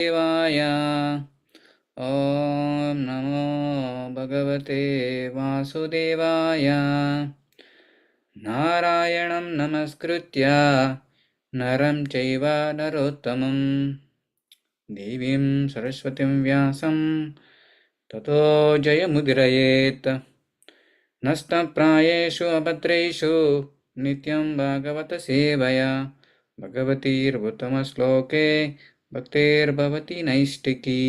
देवाय ॐ नमो भगवते वासुदेवाय नारायणं नमस्कृत्य नरं चैव नरोत्तमं देवीं सरस्वतीं व्यासं ततो जयमुदीरयेत् नष्टप्रायेषु अभद्रेषु नित्यं भागवत सेवया भगवतीर्वुत्तमश्लोके भक्तिर्भवति नैष्टिकी.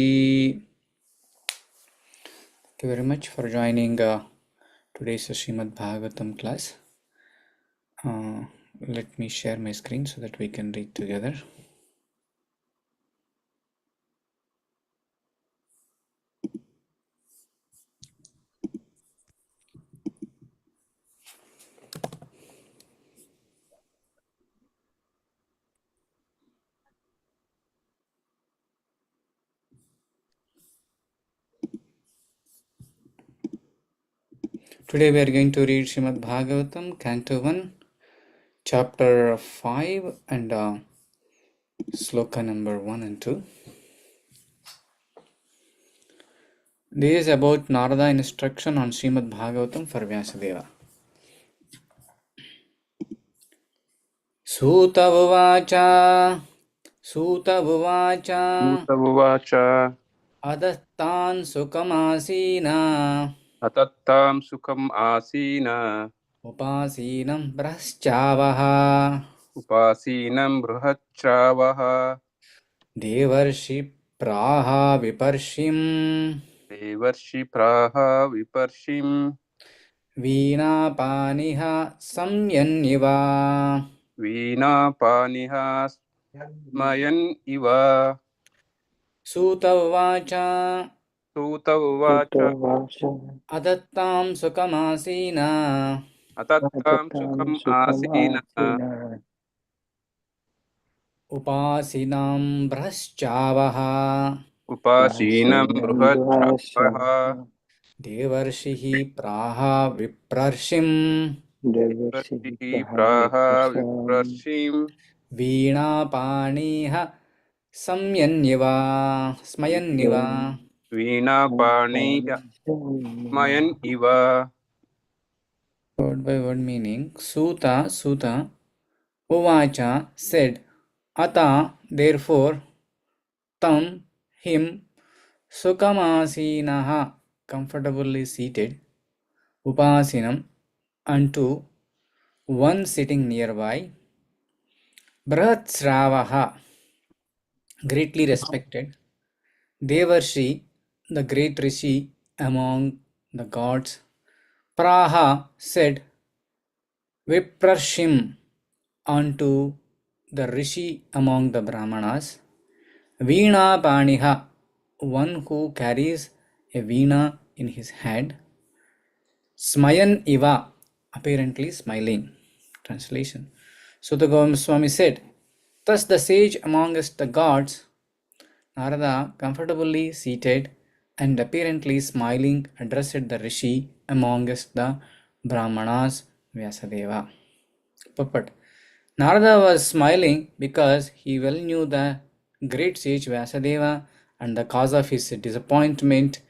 Thank you very much for joining today's Srimad Bhagavatam class. Let me share my screen so that we can read together. Today we are going to read Srimad Bhagavatam, Canto 1, Chapter 5 and Sloka number 1 and 2. This is about Narada instruction on Srimad Bhagavatam for Vyasadeva. Suta Uvacha Uvacha Adattan Sukamasina Atattam Sukham Asina Upasinam Brahschavaha Upasinam Bruhachravaha Devarshi Praha Viparshim Devarshi Praha Viparshim Veena Paniha Samyaniva. Veena Paniha Mayan Iva. Suta Uvacha Suta Uvacha Adattam Sukamasina Atattam Sukham Asina Upasinam Brahschavaha Upasinam Bruhachravaha Devarshihi Praha Viprarshim Devarshi Praha Viparshim Veena Paniha Smayanniva. Veena Paniha Mayan Iva. Word by word meaning. Suta Uvacha said, Ata therefore, Tam him, Sukamasinaha comfortably seated, Upasinam unto one sitting nearby, Brahatsravaha greatly respected, Devarshi the great rishi among the gods, Praha said, Viprarshim unto the rishi among the Brahmanas, Veena Paniha, one who carries a veena in his hand, Smayan Iva, apparently smiling. Translation. Sutta Goswami said, thus the sage amongst the gods, Narada, comfortably seated and apparently smiling, addressed the rishi amongst the Brahmanas, Vyasadeva. Purport. Narada was smiling because he well knew the great sage Vyasadeva and the cause of his disappointment.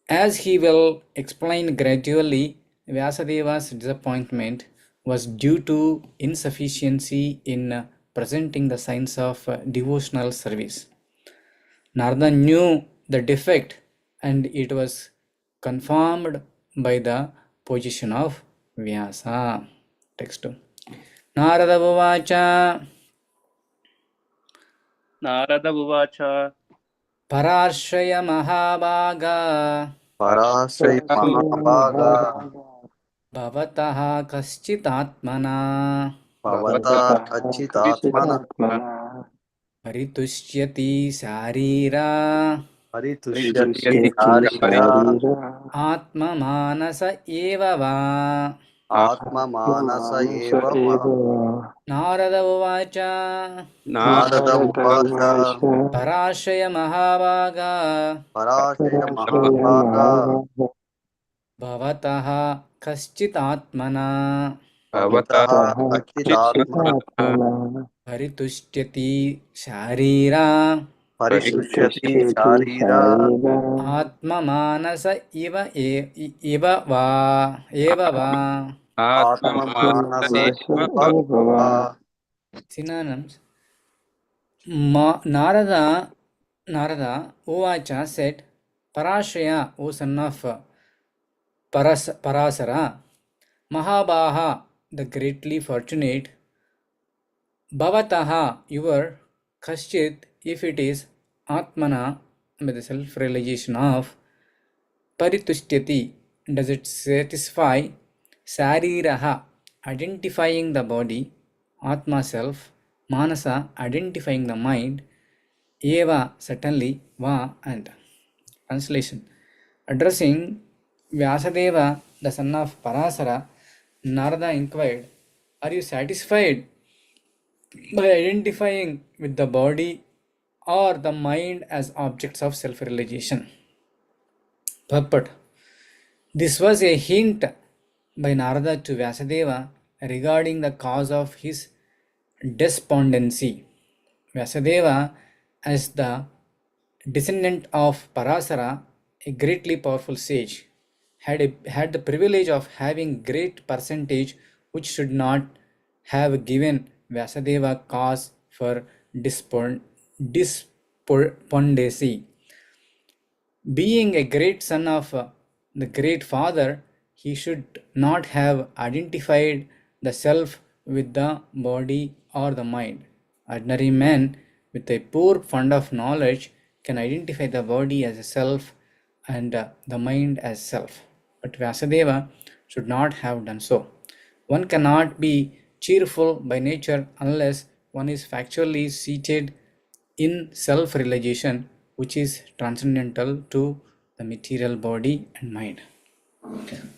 As he will explain gradually, Vyasadeva's disappointment was due to insufficiency in presenting the signs of devotional service. Narada knew the defect and it was confirmed by the position of Vyasa. Text 2. Narada Uvacha Narada Uvacha Parashraya Mahabhaga Parashraya Mahabhaga Bhavataha Kaschithatmana Bhavata Kachitatmana Paritushyati Sarira Paritushyati Harira Atma Manasa Eva Va. Atma Manasa Eva Ma. Narada Uvacha Narada Uvacha Parashraya Mahabhaga Parashraya Mahabhaga Bhavataha Kaschithatmana Bhavata Kachitatmana Paritushyati Sharira परितुष्यति परितुष्यति शारीरा शारीरा आत्ममानस इव वा एव वा आत्ममानस आत्ममानस एव एव वा Synonyms. Narada Uvacha said, Parashaya, O son of Parasara, Mahabaha, the greatly fortunate, Bhavataha, your Kashchit, if it is Atmana, by the self-realization of Paritushyati, does it satisfy Sariraha, identifying the body, Atma self, Manasa, identifying the mind, Eva, certainly, Va, and. Translation. Addressing Vyasadeva, the son of Parasara, Narada inquired, are you satisfied by identifying with the body or the mind as objects of self-realization? Purport. This was a hint by Narada to Vyasadeva regarding the cause of his despondency. Vyasadeva, as the descendant of Parasara, a greatly powerful sage, had the privilege of having great percentage which should not have given Vyasadeva cause for despondency. Being a great son of the great father, he should not have identified the self with the body or the mind. Ordinary men with a poor fund of knowledge can identify the body as a self and the mind as self. But Vyasadeva should not have done so. One cannot be cheerful by nature unless one is factually seated in self-realization, which is transcendental to the material body and mind.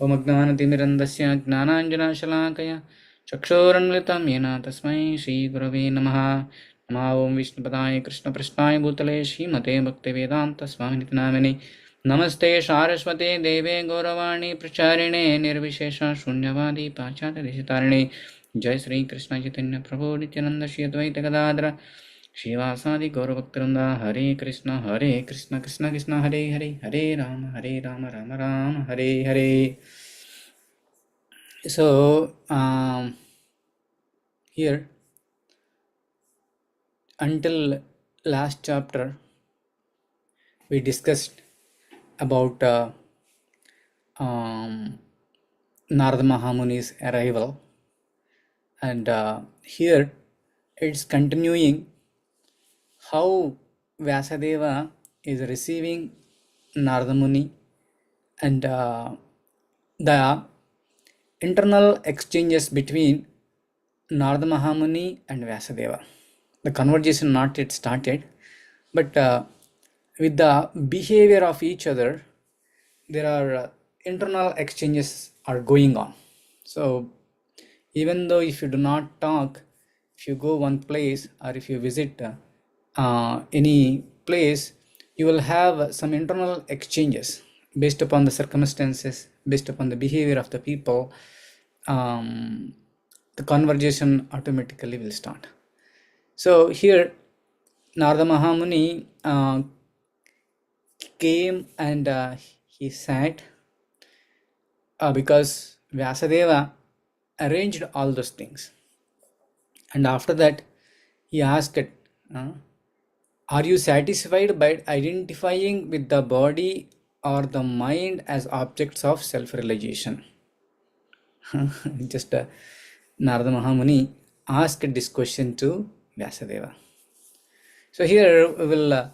Om Ajnanatimirandasya Gnananjanashalakaya Chakshoranmritam Yena Tasmai Shri Gurave Namaha. Namo Om Vishnupadaya Krishna Prashnaya Bhutale Srimate Bhaktivedanta Swamini Namini. Namaste Saraswate Deve Gauravani Pracharine Nirvishesha Shunyavadi Pachata Deshitarine. Jai Sri Krishna Chaitanya Prabhu Nityananda Shri Advaita Gadadara Shivasadi Gauravaktaranda. Hare Krishna Krishna Krishna Hare Hare, Hare Rama Rama Rama Hare Hare. So here until last chapter we discussed about Narada Mahamuni's arrival, and here it's continuing how Vyasadeva is receiving Narada Muni and the internal exchanges between Narada Mahamuni and Vyasadeva. The conversation not yet started, but with the behavior of each other, there are internal exchanges are going on. So even though if you do not talk, if you go one place or if you visit any place, you will have some internal exchanges based upon the circumstances, based upon the behavior of the people. The conversation automatically will start. So here Narada Mahamuni came and he sat because Vyasadeva arranged all those things. And after that he asked, are you satisfied by identifying with the body or the mind as objects of self-realization? Just Narada Mahamuni asked this question to Vyasadeva. So here we will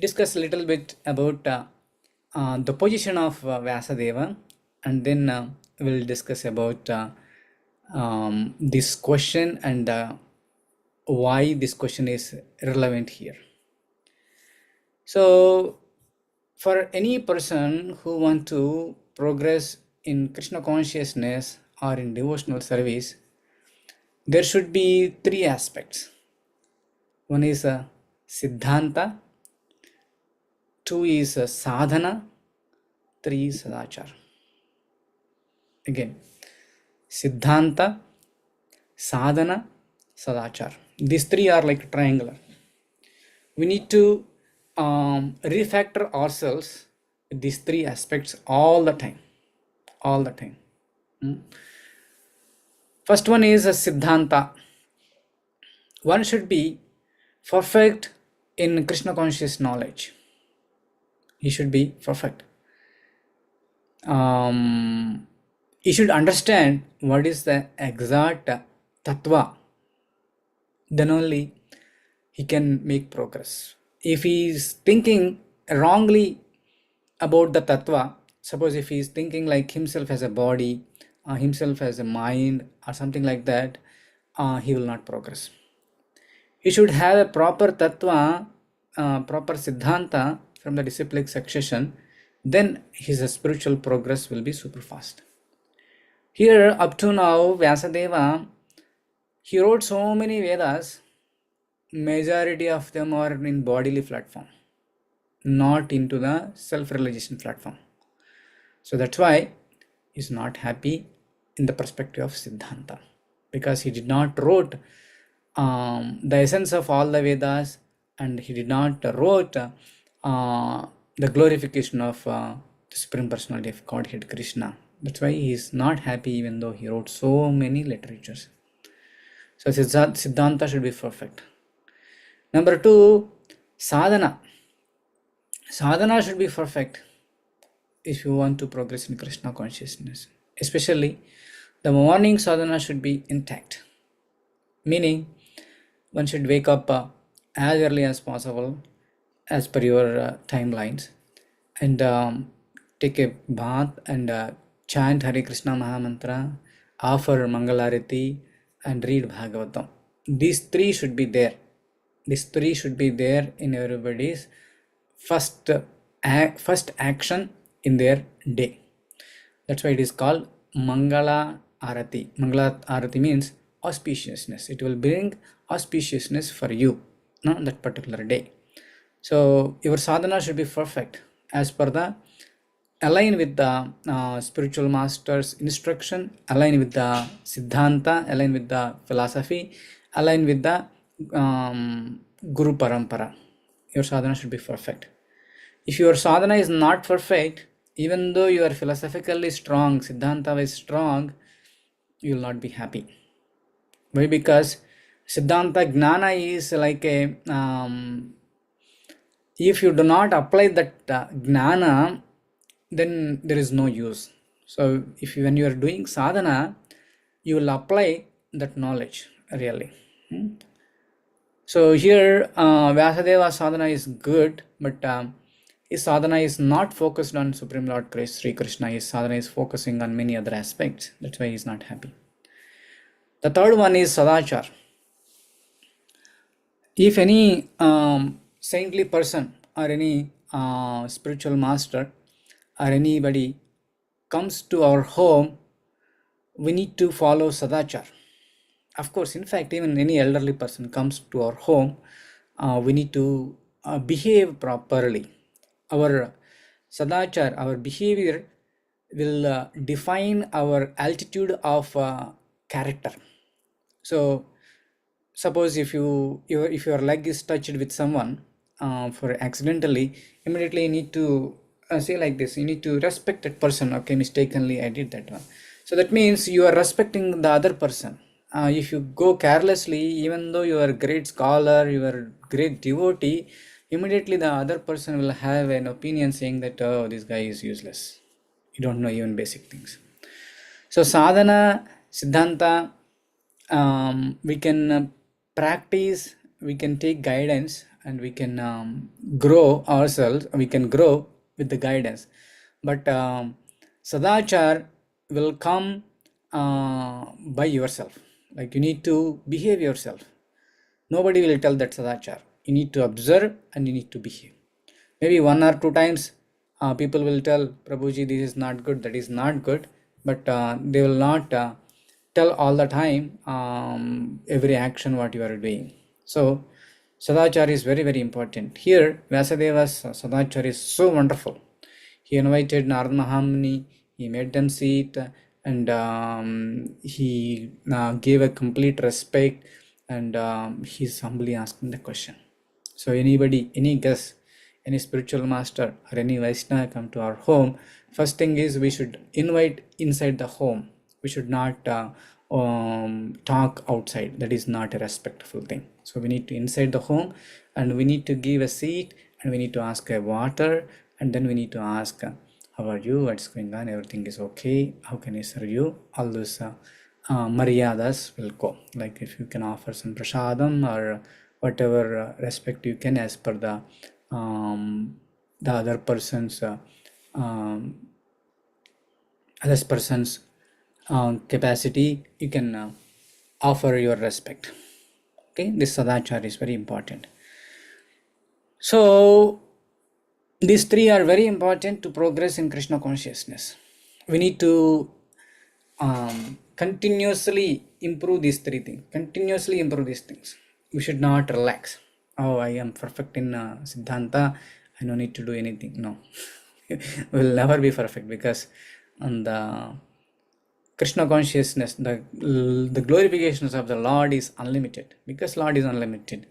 discuss a little bit about the position of Vyasadeva, and then we will discuss about this question and why this question is relevant here. So for any person who want to progress in Krishna consciousness or in devotional service, there should be three aspects. One is Siddhanta, two is sadhana, three is sadachar. Again, Siddhanta, sadhana, sadachar. These three are like triangular. We need to refactor ourselves with these three aspects all the time. All the time. First one is a Siddhanta. One should be perfect in Krishna conscious knowledge. He should be perfect. He should understand what is the exact tattva. Then only he can make progress. If he is thinking wrongly about the tattva, suppose if he is thinking like himself as a body, himself as a mind, or something like that, he will not progress. He should have a proper tattva, proper siddhanta from the disciplic succession, then his spiritual progress will be super fast. Here, up to now, Vyasadeva, he wrote so many Vedas, majority of them are in bodily platform, not into the self-realization platform. So that's why he's not happy in the perspective of Siddhanta, because he did not wrote the essence of all the Vedas, and he did not wrote the glorification of the Supreme Personality of Godhead Krishna. That's why he is not happy even though he wrote so many literatures. So Siddhanta should be perfect. Number two, sadhana. Sadhana should be perfect if you want to progress in Krishna consciousness. Especially the morning sadhana should be intact. Meaning, one should wake up as early as possible as per your timelines, and take a bath and chant Hare Krishna Mahamantra, offer Mangalarati, and read Bhagavatam. These three should be there. These three should be there in everybody's first action in their day. That's why it is called Mangala Arati. Mangala Arati means auspiciousness. It will bring auspiciousness for you, that particular day. So your sadhana should be perfect as per the align with the spiritual master's instruction, align with the siddhanta, align with the philosophy, align with the Guru Parampara. Your sadhana should be perfect. If your sadhana is not perfect, even though you are philosophically strong, siddhanta is strong, you will not be happy. Why? Because siddhanta gnana is like a if you do not apply that gnana, then there is no use. So if when you are doing sadhana, you will apply that knowledge really. So here Vyasadeva sadhana is good, but his sadhana is not focused on Supreme Lord Sri Krishna. His sadhana is focusing on many other aspects. That's why he is not happy. The third one is sadachar. If any saintly person or any spiritual master or anybody comes to our home, we need to follow sadachar. Of course, in fact, even any elderly person comes to our home, we need to behave properly. Our sadachar, our behavior will define our altitude of character. So suppose if your leg is touched with someone for accidentally, immediately you need to say like this, you need to respect that person. Okay, mistakenly I did that one. So that means you are respecting the other person. If you go carelessly, even though you are a great scholar, you are a great devotee, immediately the other person will have an opinion saying that, oh, this guy is useless, you don't know even basic things. So sadhana, siddhanta, we can practice, we can take guidance, and we can grow ourselves, we can grow with the guidance. But sadachar will come by yourself. Like you need to behave yourself. Nobody will tell that sadachar. You need to observe and you need to behave. Maybe one or two times people will tell, Prabhuji, this is not good, that is not good, but they will not tell all the time every action what you are doing. So sadachar is very, very important. Here Vyasadeva's sadachar is so wonderful. He invited Narad Mahamuni, he made them sit, and he gave a complete respect, and he's humbly asking the question. So anybody, any guest, any spiritual master or any Vaishnava come to our home, first thing is we should invite inside the home. We should not talk outside. That is not a respectful thing. So we need to inside the home, and we need to give a seat, and we need to ask a water, and then we need to ask, how are you, what's going on, everything is okay, how can I serve you. All those maryadas will go. Like if you can offer some prasadam or whatever respect you can as per the other person's um, capacity, you can offer your respect. Okay, this sadachar is very important. So these three are very important to progress in Krishna consciousness. We need to continuously improve these three things. Continuously improve these things. We should not relax. Oh, I am perfect in Siddhanta. I don't need to do anything. No, we will never be perfect, because on the Krishna consciousness, the glorifications of the Lord is unlimited. Because Lord is unlimited,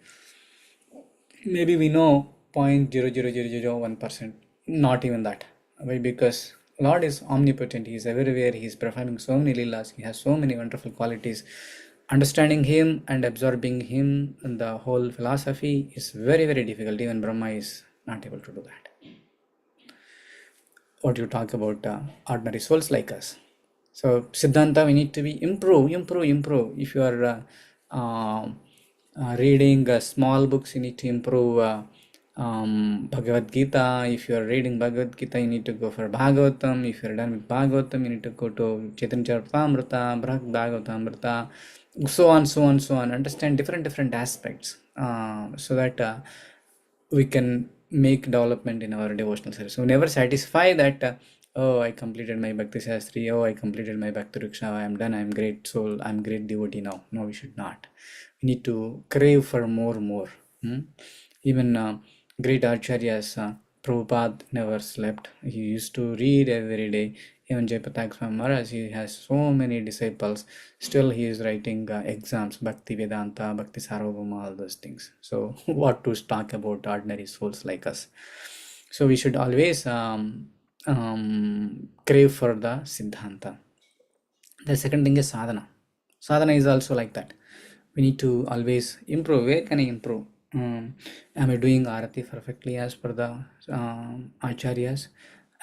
maybe we know 0.00001%, not even that. Why? Because Lord is omnipotent. He is everywhere. He is performing so many leelas. He has so many wonderful qualities. Understanding him and absorbing him and the whole philosophy is very, very difficult. Even Brahma is not able to do that. What you talk about ordinary souls like us. So Siddhanta, we need to be improve. If you are reading small books, you need to improve Bhagavad Gita. If you are reading Bhagavad Gita, you need to go for Bhagavatam. If you are done with Bhagavatam, you need to go to Chaitanya Charitamrita, Bhagavatamrita, so on. Understand different aspects so that we can make development in our devotional service. So never satisfy that oh, I completed my Bhakti Shastri, oh, I completed my Bhakti Riksha, I am done, I am great soul, I am great devotee now. No, we should not. We need to crave for more. Even great acharyas, Prabhupada never slept. He used to read every day. Even Jayapatak Swami Maharaj, he has so many disciples. Still, he is writing exams, Bhakti Vedanta, Bhakti Sarvabhauma, all those things. So, what to talk about ordinary souls like us? So, we should always crave for the Siddhanta. The second thing is sadhana. Sadhana is also like that. We need to always improve. Where can I improve? Am I doing arati perfectly as per the acharyas?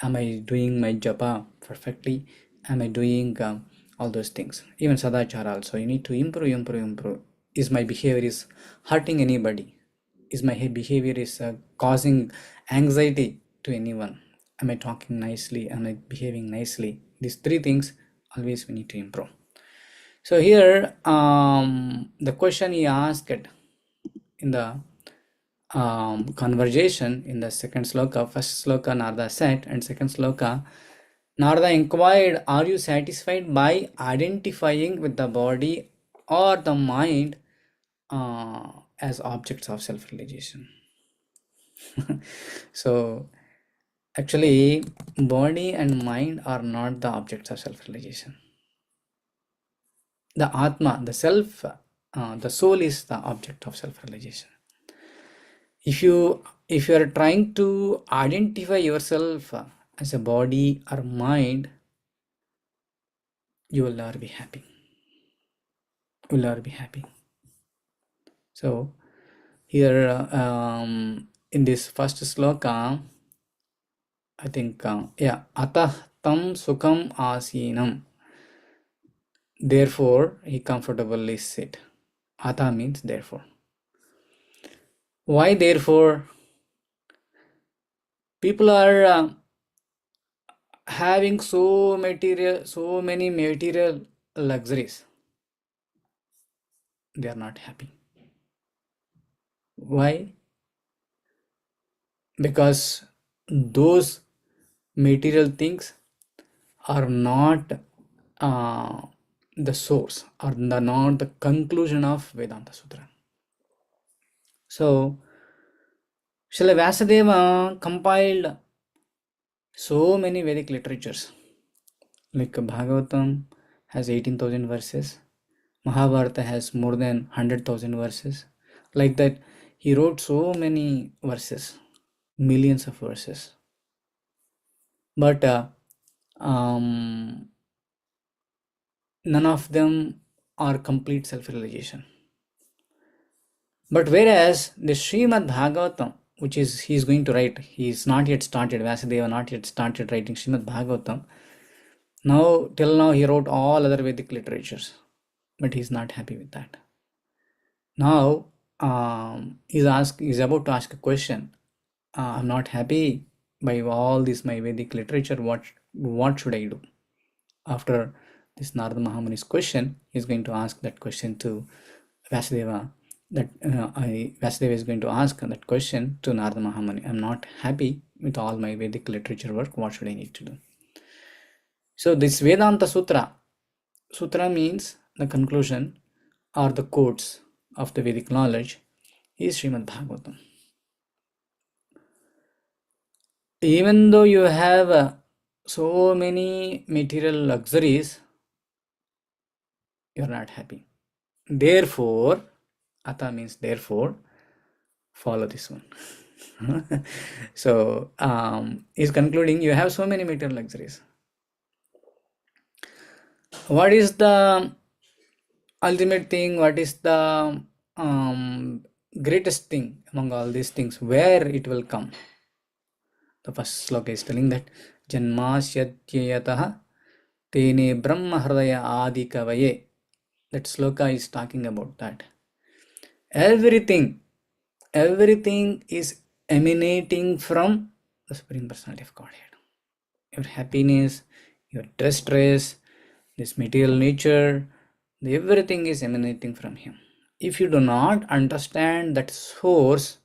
Am I doing my japa perfectly? Am I doing all those things? Even sadachara also. You need to improve. Is my behavior is hurting anybody? Is my behavior is causing anxiety to anyone? Am I talking nicely? Am I behaving nicely? These three things always we need to improve. So here the question he asked in the conversation in the second sloka, first sloka Narada said, and second sloka Narada inquired, are you satisfied by identifying with the body or the mind as objects of self-realization? So actually body and mind are not the objects of self-realization. The Atma, the self, the soul is the object of self-realization. If you are trying to identify yourself as a body or mind, you will never be happy. You will never be happy. So here in this first sloka, I think atah tam sukham asinam. Therefore, he comfortably sit. Atha means therefore. Why therefore? People are having so many material luxuries. They are not happy. Why? Because those material things are not the source, or not the conclusion of Vedanta Sutra. So Srila Vyasadeva compiled so many Vedic literatures. Like Bhagavatam has 18,000 verses, Mahabharata has more than 100,000 verses. Like that, he wrote so many verses. millions of verses. But none of them are complete self-realization. But whereas the Srimad Bhagavatam, which is he is going to write, he is not yet started, Vasudeva not yet started writing Srimad Bhagavatam. Now, till now, he wrote all other Vedic literatures, but he is not happy with that. Now, he's about to ask a question. I'm not happy by all this my Vedic literature. What should I do? After this Narada Mahamuni's question, he's going to ask that question to Vasudeva. Vasudeva is going to ask that question to Narada Mahamuni. I'm not happy with all my Vedic literature work. What should I need to do? So this Vedanta Sutra means the conclusion or the quotes of the Vedic knowledge is Srimad Bhagavatam. Even though you have so many material luxuries, you're not happy. Therefore, Ata means therefore, follow this one. So, he's concluding, you have so many material luxuries. What is the ultimate thing? What is the greatest thing among all these things? Where it will come? The first sloka is telling that Janmasyadhyayataha Tene Brahma Hridaya Adi Kavaye. That sloka is talking about that. Everything is emanating from the Supreme Personality of Godhead. Your happiness, your distress, this material nature, everything is emanating from Him. If you do not understand that source,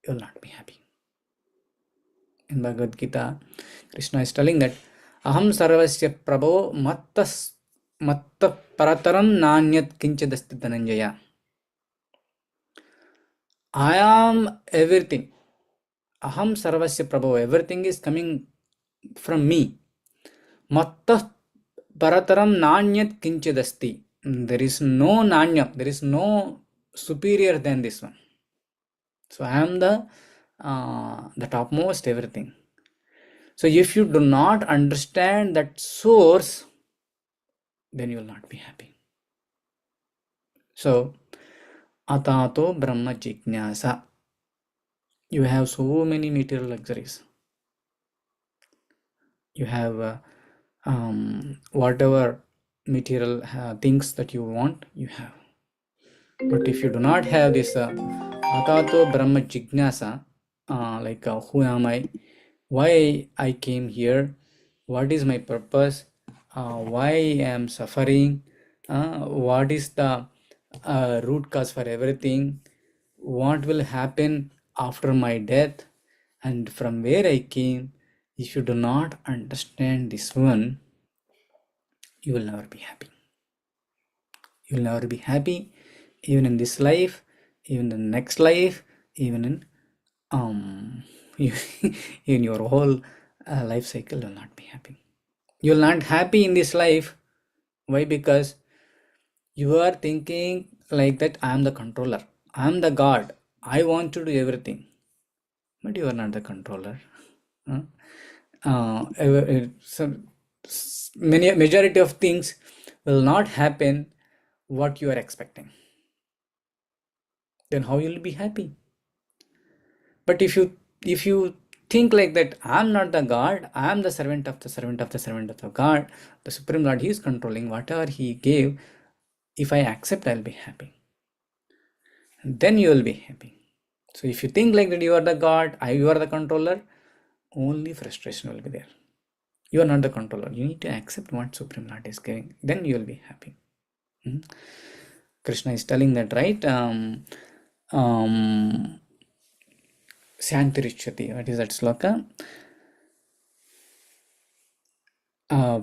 you will not be happy. In Bhagavad Gita, Krishna is telling that Aham sarvasya prabho matta parataram nanyat kinchadasti dhananjaya. I am everything. Aham sarvasya prabho. Everything is coming from me. Matta parataram nanyat kinchadasti. There is no nanya. There is no superior than this one. So I am the topmost everything. So if you do not understand that source, then you will not be happy. So, Atato Brahma Jijnasa. You have so many material luxuries. You have whatever material things that you want, you have. But if you do not have this Atato Brahma Jijnasa, like who am I? Why I came here? What is my purpose? Why I am suffering? What is the root cause for everything? What will happen after my death? And from where I came? If you do not understand this one, you will never be happy. You will never be happy, even in this life, even in the next life, even in in your whole life cycle. You will not be happy. You will not happy in this life. Why? Because you are thinking like that I am the controller, I am the God, I want to do everything. But you are not the controller. Majority of things will not happen what you are expecting. Then how you will be happy? But if you think like that, I am not the God, I am the servant of the servant of the servant of the God, the Supreme Lord, He is controlling whatever He gave. If I accept, I will be happy. And then you will be happy. So if you think like that you are the God, you are the controller, only frustration will be there. You are not the controller. You need to accept what Supreme Lord is giving. Then you will be happy. Krishna is telling that, right? Shantirichyati. What is that sloka? Oktaram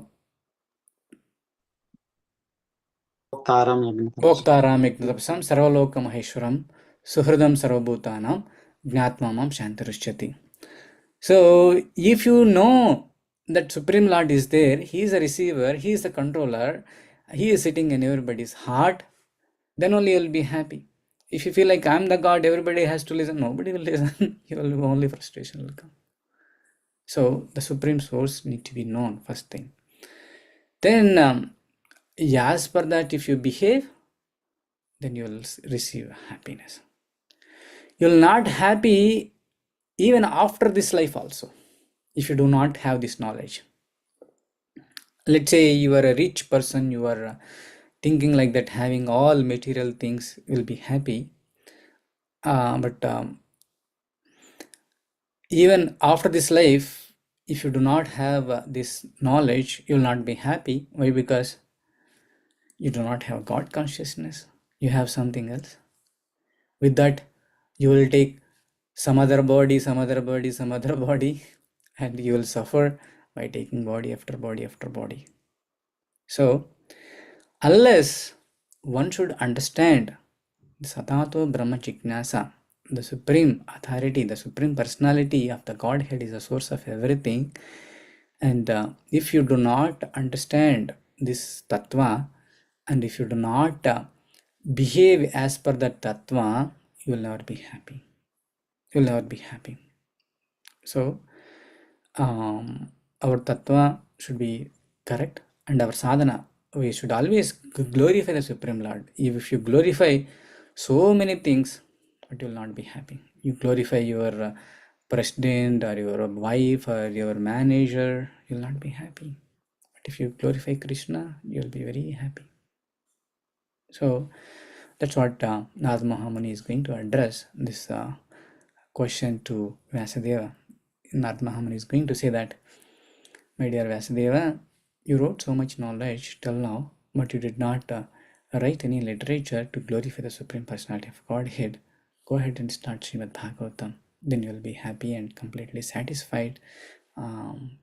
Yajnatapasam Sarvaloka Maheshwaram Suhridam Sarvabhutanam Gnatmamam Shantirichyati. So if you know that Supreme Lord is there, He is a receiver, He is the controller, He is sitting in everybody's heart, then only you will be happy. If you feel like I'm the God, everybody has to listen, nobody will listen. Only frustration will come. So the Supreme Source need to be known, first thing. Then as per that, if you behave, then you will receive happiness. You will not happy even after this life also, if you do not have this knowledge. Let's say you are a rich person, you are thinking like that, having all material things will be happy. But even after this life, if you do not have this knowledge, you will not be happy. Why? Because you do not have God consciousness. You have something else. With that, you will take some other body, some other body, some other body, and you will suffer by taking body after body after body. So, unless one should understand the Satato Brahma Jignasa, the supreme authority, the supreme personality of the Godhead is the source of everything. And if you do not understand this tattva, and if you do not behave as per that tattva, you will never be happy. You will never be happy. So, our tattva should be correct, and our sadhana, we should always glorify the Supreme Lord. If you glorify so many things, but you will not be happy. You glorify your president or your wife or your manager, you will not be happy. But if you glorify Krishna, you will be very happy. So that's what Naz Mahamuni is going to address this question to Vyasadeva. Naz Mahamuni is going to say that, my dear Vyasadeva, you wrote so much knowledge till now, but you did not write any literature to glorify the Supreme Personality of Godhead. Go ahead and start Srimad Bhagavatam. Then you will be happy and completely satisfied.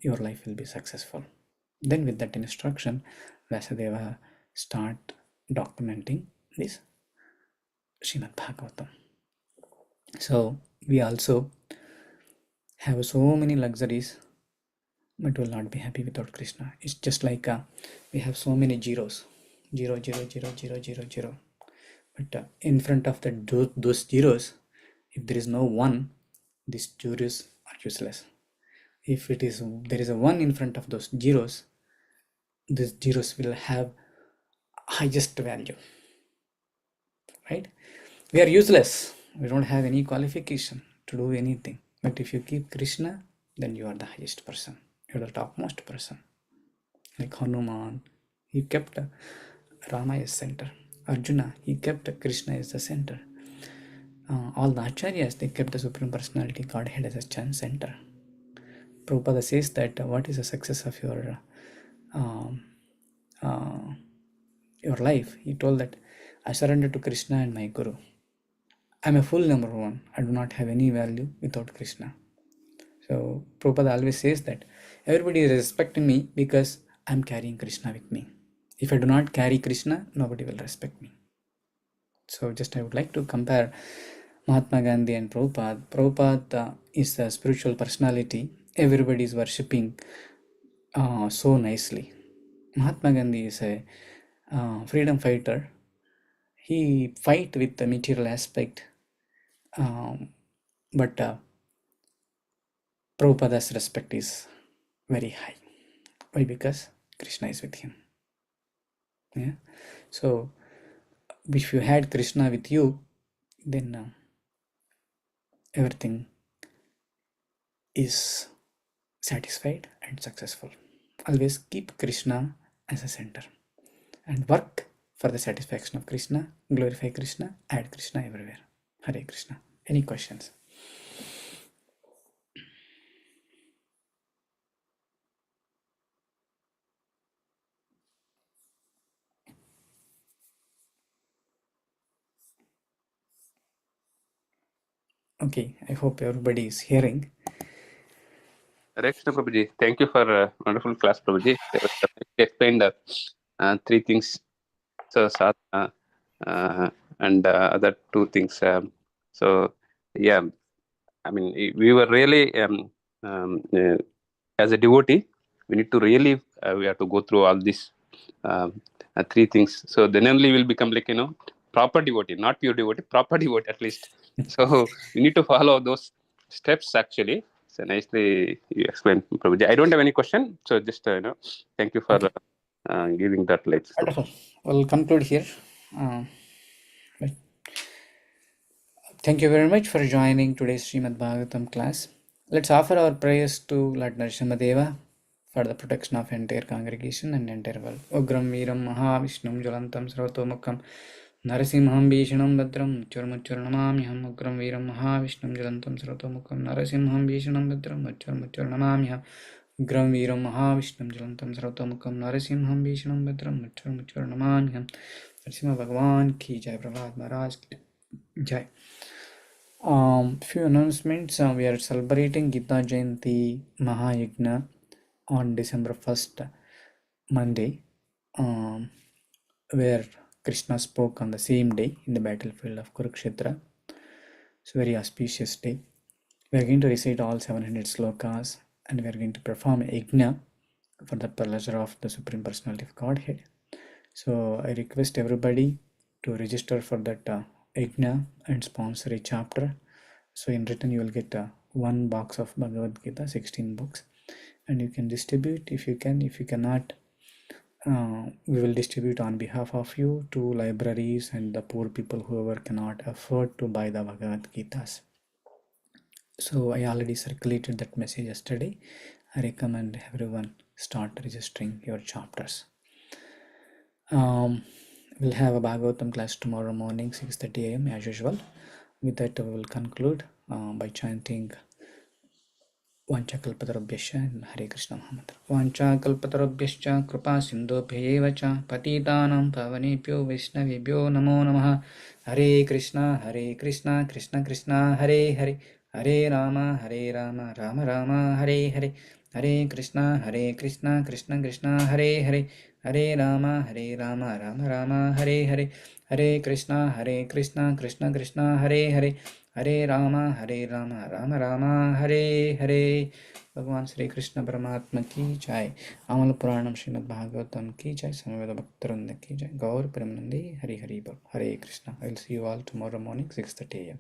Your life will be successful. Then with that instruction, Vyasadeva start documenting this Srimad Bhagavatam. So we also have so many luxuries, but will not be happy without Krishna. It's just like we have so many zeros, 0, 0, 0, 0, 0, 0. But in front of those zeros, if there is no 1, these zeros are useless. If there is a 1 in front of those zeros, these zeros will have highest value, right? We are useless. We don't have any qualification to do anything. But if you keep Krishna, then you are the highest person. You are the topmost person. Like Hanuman, he kept Rama as center. Arjuna, he kept Krishna as the center. All the acharyas, they kept the Supreme Personality Godhead as a center. Prabhupada says that what is the success of your life? He told that I surrender to Krishna and my Guru. I'm a full number 1. I do not have any value without Krishna. So Prabhupada always says that everybody is respecting me because I'm carrying Krishna with me. If I do not carry Krishna, nobody will respect me. So just I would like to compare Mahatma Gandhi and Prabhupada. Prabhupada is a spiritual personality. Everybody is worshipping so nicely. Mahatma Gandhi is a freedom fighter. He fight with the material aspect, but Prabhupada's respect is very high. Why? Because Krishna is with him. Yeah. So if you had Krishna with you, then everything is satisfied and successful. Always keep Krishna as a center and work for the satisfaction of Krishna, glorify Krishna, add Krishna everywhere. Hare Krishna. Any questions? Okay, I hope everybody is hearing. Hare Krishna, Prabhuji. Thank you for a wonderful class, Prabhuji. They explained 3 things. So, sadhana and other 2 things. So, yeah, I mean, we were really, as a devotee, we need to really, we have to go through all these 3 things. So then only we'll become like, proper devotee, not pure devotee, proper devotee at least. So you need to follow those steps actually. So nicely you explained, Prabhuji. I don't have any question, so just thank you for giving that light. Wonderful. We'll conclude here. Right. Thank you very much for joining today's Srimad Bhagavatam class. Let's offer our prayers to Lord Narasimhadeva for the protection of entire congregation and entire world. Ugram Veeram Mahavishnum Jalantam Sarvatomukam Narasimham Bhishanam Badram Muchurnamamiham Ugram Veeram Mahavishnum Jalantam Sarvatomukam Narasimham Bhishanam Badram Muchurnamamiham Ugram Veeram Mahavishnum Jalantam Sarvatomukam Narasimham Bhishanam Badram Muchurnamamiham. Narasimha Bhagavan ki Jai, Prahlad Maharaj ki Jai. Few announcements. We are celebrating Gita Jayanti Mahayagna on December 1st, Monday, where Krishna spoke on the same day in the battlefield of Kurukshetra. It's a very auspicious day. We are going to recite all 700 slokas and we are going to perform yajna for the pleasure of the Supreme Personality of Godhead. So I request everybody to register for that yajna and sponsor a chapter. So in return you will get one box of Bhagavad Gita, 16 books, and you can distribute if you can. If you cannot, we will distribute on behalf of you to libraries and the poor people whoever cannot afford to buy the Bhagavad Gitas. So I already circulated that message yesterday. I recommend everyone start registering your chapters. We'll have a Bhagavatam class tomorrow morning 6:30 a.m. as usual. With that we will conclude by chanting Vanchakalpatarabhyascha and Hare Krishna Mahamantra. Vanchakalpatarabhyascha Kripa Sindhubhyev cha Patitanam Pavanebhyo Vaishnavebhyo Namo Namaha. Hare Krishna Krishna Krishna Hare Hare Hare Rama Rama Rama Hare Hare Hare Krishna Krishna Krishna Hare Hare Hare Rama Rama Rama Hare Hare Hare Krishna Krishna Krishna Hare Hare Hare Rama Rama Rama Hare Hare. Bhagavan Sri Krishna Paramatma ki jai. Amal Puranam Srimad Bhagavatam ki jai. Samaveda Bhaktaranda ki jai. Gaur Premanandi Hari Hari Bol. Hare Krishna. I will see you all tomorrow morning 6:30 a.m.